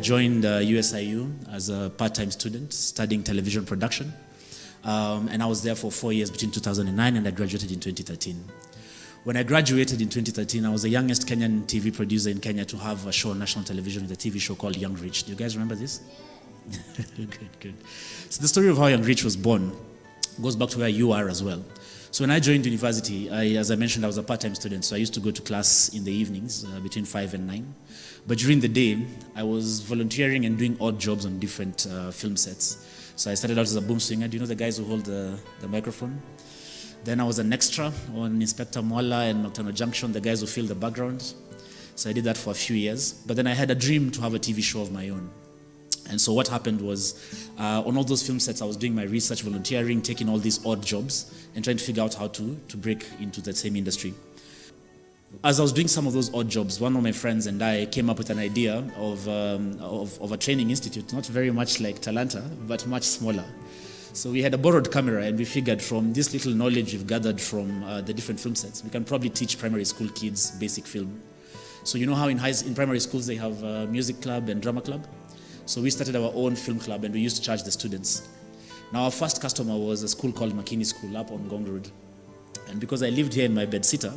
joined USIU as a part-time student studying television production. And I was there for 4 years between 2009 and I graduated in 2013. When I graduated in 2013, I was the youngest Kenyan TV producer in Kenya to have a show on national television with a TV show called Young Rich. Do you guys remember this? Good. So the story of how Young Rich was born goes back to where you are as well. So when I joined university, as I mentioned, I was a part-time student, so I used to go to class in the evenings between 5 and 9. But during the day, I was volunteering and doing odd jobs on different film sets. So I started out as a boom swinger. Do you know the guys who hold the microphone? Then I was an extra on Inspector Mwala and Nocturnal Junction, the guys who fill the background. So I did that for a few years. But then I had a dream to have a TV show of my own. And so what happened was, on all those film sets, I was doing my research, volunteering, taking all these odd jobs, and trying to figure out how to break into the same industry. As I was doing some of those odd jobs, one of my friends and I came up with an idea of a training institute, not very much like Talanta, but much smaller. So we had a borrowed camera, and we figured from this little knowledge we've gathered from the different film sets, we can probably teach primary school kids basic film. So you know how in primary schools they have a music club and drama club? So we started our own film club, and we used to charge the students. Now our first customer was a school called Makini School up on Ngong Road. And because I lived here in my bedsitter,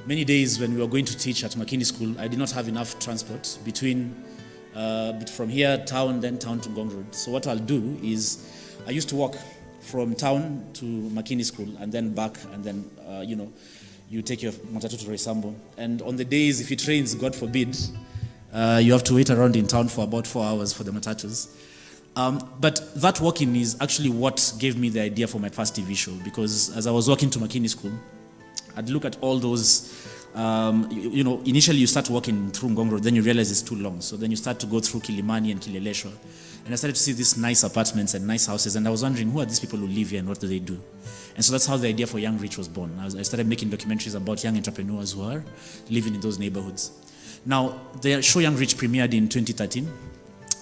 many days when we were going to teach at Makini School, I did not have enough transport between from here, town, then town to Ngong Road. So what I'll do is, I used to walk from town to Makini School and then back, and then, you take your matatu to Roysambu. And on the days, if it rains, God forbid, you have to wait around in town for about 4 hours for the matatus. But that walking is actually what gave me the idea for my first TV show, because as I was walking to Makini School, I'd look at all those, initially you start walking through Ngong Road, then you realize it's too long. So then you start to go through Kilimani and Kileleshwa. And I started to see these nice apartments and nice houses, and I was wondering, who are these people who live here and what do they do? And so that's how the idea for Young Rich was born. I started making documentaries about young entrepreneurs who are living in those neighborhoods. Now, the show Young Rich premiered in 2013.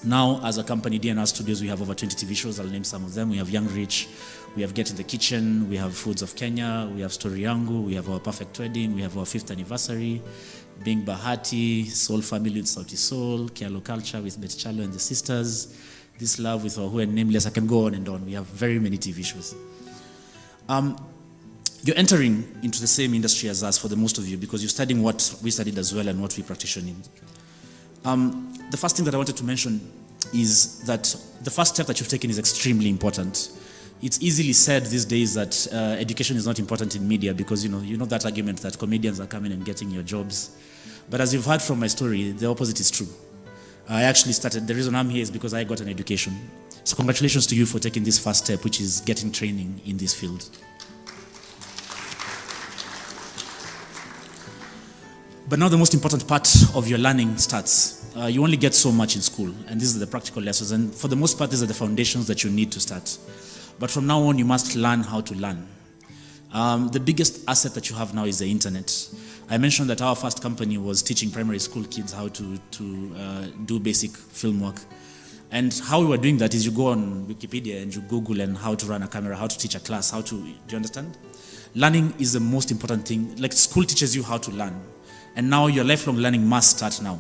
Now, as a company, DNR Studios, we have over 20 TV shows. I'll name some of them. We have Young Rich, we have Get in the Kitchen, we have Foods of Kenya, we have Story Yangu, we have our Perfect Wedding, we have our 5th anniversary, Being Bahati, Soul Family with Sauti Soul, Kialo Culture with Bet Chalo and the Sisters, This Love with Who and Nameless. I can go on and on. We have very many TV shows. You're entering into the same industry as us for the most of you, because you're studying what we studied as well and what we practice in. The first thing that I wanted to mention is that the first step that you've taken is extremely important. It's easily said these days that education is not important in media, because you know that argument that comedians are coming and getting your jobs. But as you've heard from my story, the opposite is true. I actually started, the reason I'm here is because I got an education. So congratulations to you for taking this first step, which is getting training in this field. But now the most important part of your learning starts. You only get so much in school, and these are the practical lessons. And for the most part, these are the foundations that you need to start. But from now on, you must learn how to learn. The biggest asset that you have now is the internet. I mentioned that our first company was teaching primary school kids how to do basic film work. And how we were doing that is you go on Wikipedia and you Google and how to run a camera, how to teach a class, do you understand? Learning is the most important thing. Like, school teaches you how to learn. And now your lifelong learning must start now.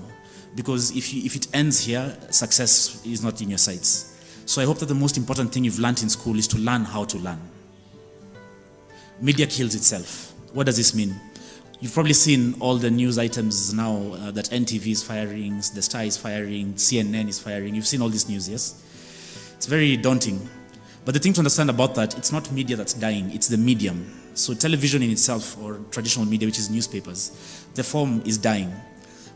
Because if it ends here, success is not in your sights. So I hope that the most important thing you've learned in school is to learn how to learn. Media kills itself. What does this mean? You've probably seen all the news items now that NTV is firing, The Star is firing, CNN is firing. You've seen all this news, yes? It's very daunting. But the thing to understand about that, it's not media that's dying, it's the medium. So television in itself, or traditional media, which is newspapers, the form is dying.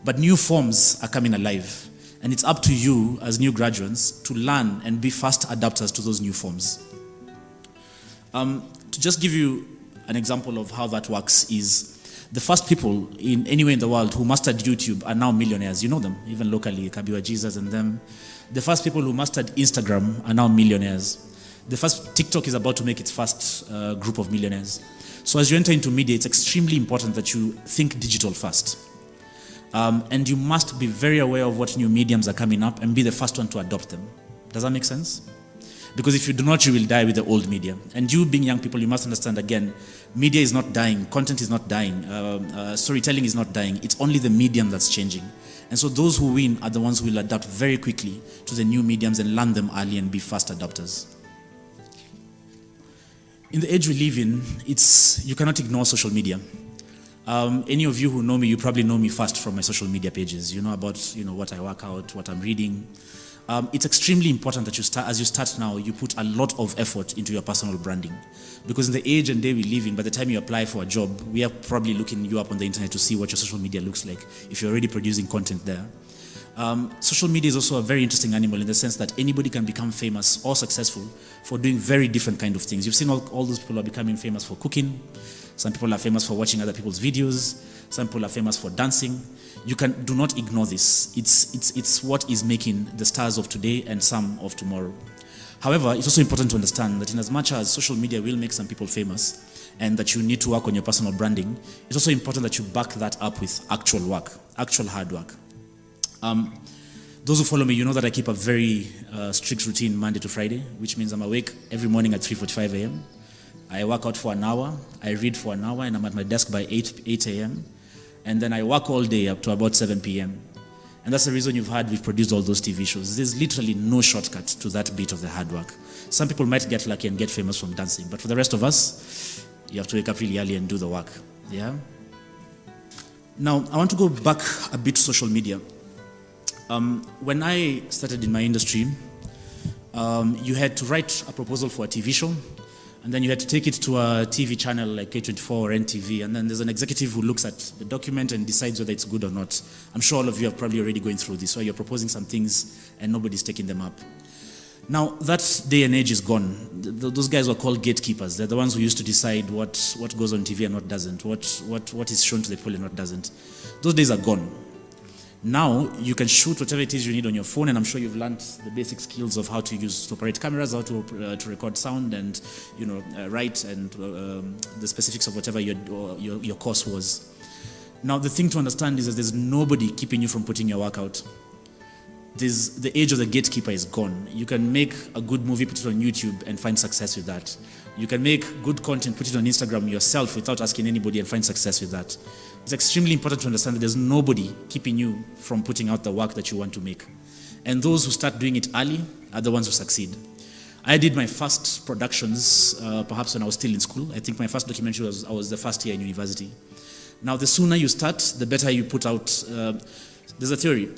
But new forms are coming alive. And it's up to you as new graduates to learn and be fast adapters to those new forms. To just give you an example of how that works is, the first people anywhere in the world who mastered YouTube are now millionaires. You know them, even locally, Kabiwa Jesus and them. The first people who mastered Instagram are now millionaires. The first TikTok is about to make its first group of millionaires. So as you enter into media, it's extremely important that you think digital first. And you must be very aware of what new mediums are coming up and be the first one to adopt them. Does that make sense? Because if you do not, you will die with the old media. And you being young people, you must understand again, media is not dying, content is not dying, storytelling is not dying. It's only the medium that's changing. And so those who win are the ones who will adapt very quickly to the new mediums and learn them early and be fast adopters. In the age we live in, you cannot ignore social media. Any of you who know me, you probably know me first from my social media pages. You know about what I work out, what I'm reading. It's extremely important that as you start now, you put a lot of effort into your personal branding. Because in the age and day we live in, by the time you apply for a job, we are probably looking you up on the internet to see what your social media looks like, if you're already producing content there. Social media is also a very interesting animal in the sense that anybody can become famous or successful for doing very different kind of things. You've seen all those people are becoming famous for cooking. Some people are famous for watching other people's videos. Some people are famous for dancing. Do not ignore this. It's what is making the stars of today and some of tomorrow. However, it's also important to understand that in as much as social media will make some people famous and that you need to work on your personal branding, it's also important that you back that up with actual work, actual hard work. Those who follow me, you know that I keep a very strict routine Monday to Friday, which means I'm awake every morning at 3:45 a.m. I work out for an hour, I read for an hour, and I'm at my desk by 8 a.m. And then I work all day up to about 7 p.m. And that's the reason we've produced all those TV shows. There's literally no shortcut to that bit of the hard work. Some people might get lucky and get famous from dancing, but for the rest of us, you have to wake up really early and do the work. Yeah? Now, I want to go back a bit to social media. When I started in my industry, you had to write a proposal for a TV show, and then you had to take it to a TV channel like K24 or NTV, and then there's an executive who looks at the document and decides whether it's good or not. I'm sure all of you are probably already going through this, where you're proposing some things and nobody's taking them up. Now, that day and age is gone. Those guys were called gatekeepers. They're the ones who used to decide what goes on TV and what doesn't, what is shown to the people and what doesn't. Those days are gone. Now, you can shoot whatever it is you need on your phone, and I'm sure you've learned the basic skills of how to operate cameras, how to record sound, and write, and the specifics of whatever your course was. Now, the thing to understand is that there's nobody keeping you from putting your work out. The age of the gatekeeper is gone. You can make a good movie, put it on YouTube, and find success with that. You can make good content, put it on Instagram yourself without asking anybody, and find success with that. It's extremely important to understand that there's nobody keeping you from putting out the work that you want to make. And those who start doing it early are the ones who succeed. I did my first productions perhaps when I was still in school. I think my first documentary I was the first year in university. Now, the sooner you start, the better you put out. There's a theory.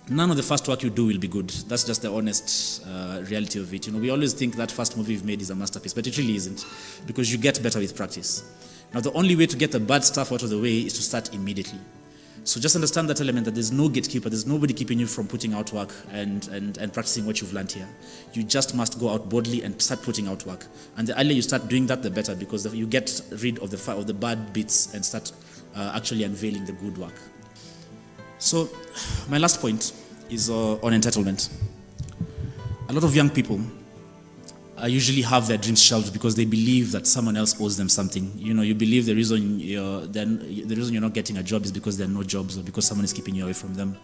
None of the first work you do will be good. That's just the honest reality of it. We always think that first movie we've made is a masterpiece, but it really isn't, because you get better with practice. Now, the only way to get the bad stuff out of the way is to start immediately. So just understand that element, that there's no gatekeeper, there's nobody keeping you from putting out work and practicing what you've learned here. You just must go out boldly and start putting out work. And the earlier you start doing that, the better, because you get rid of the bad bits and start actually unveiling the good work. So my last point is on entitlement. A lot of young people usually have their dreams shelved because they believe that someone else owes them something. You believe the reason you're not getting a job is because there are no jobs, or because someone is keeping you away from them.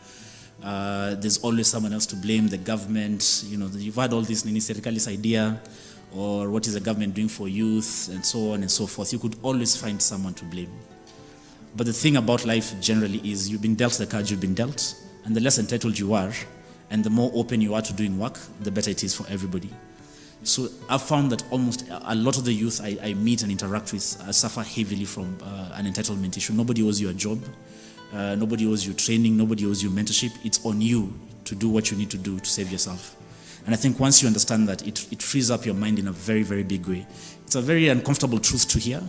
There's always someone else to blame, the government. You've had all this Serikali's idea, or what is the government doing for youth, and so on and so forth. You could always find someone to blame. But the thing about life generally is you've been dealt the cards you've been dealt, and the less entitled you are, and the more open you are to doing work, the better it is for everybody. So I've found that almost a lot of the youth I meet and interact with suffer heavily from an entitlement issue. Nobody owes you a job. Nobody owes you training. Nobody owes you mentorship. It's on you to do what you need to do to save yourself. And I think once you understand that, it frees up your mind in a very, very big way. It's a very uncomfortable truth to hear,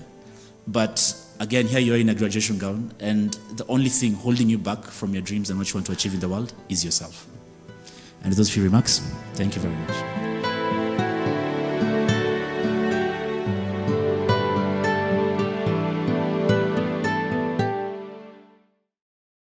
but again, here you are in a graduation gown, and the only thing holding you back from your dreams and what you want to achieve in the world is yourself. And with those few remarks, thank you very much.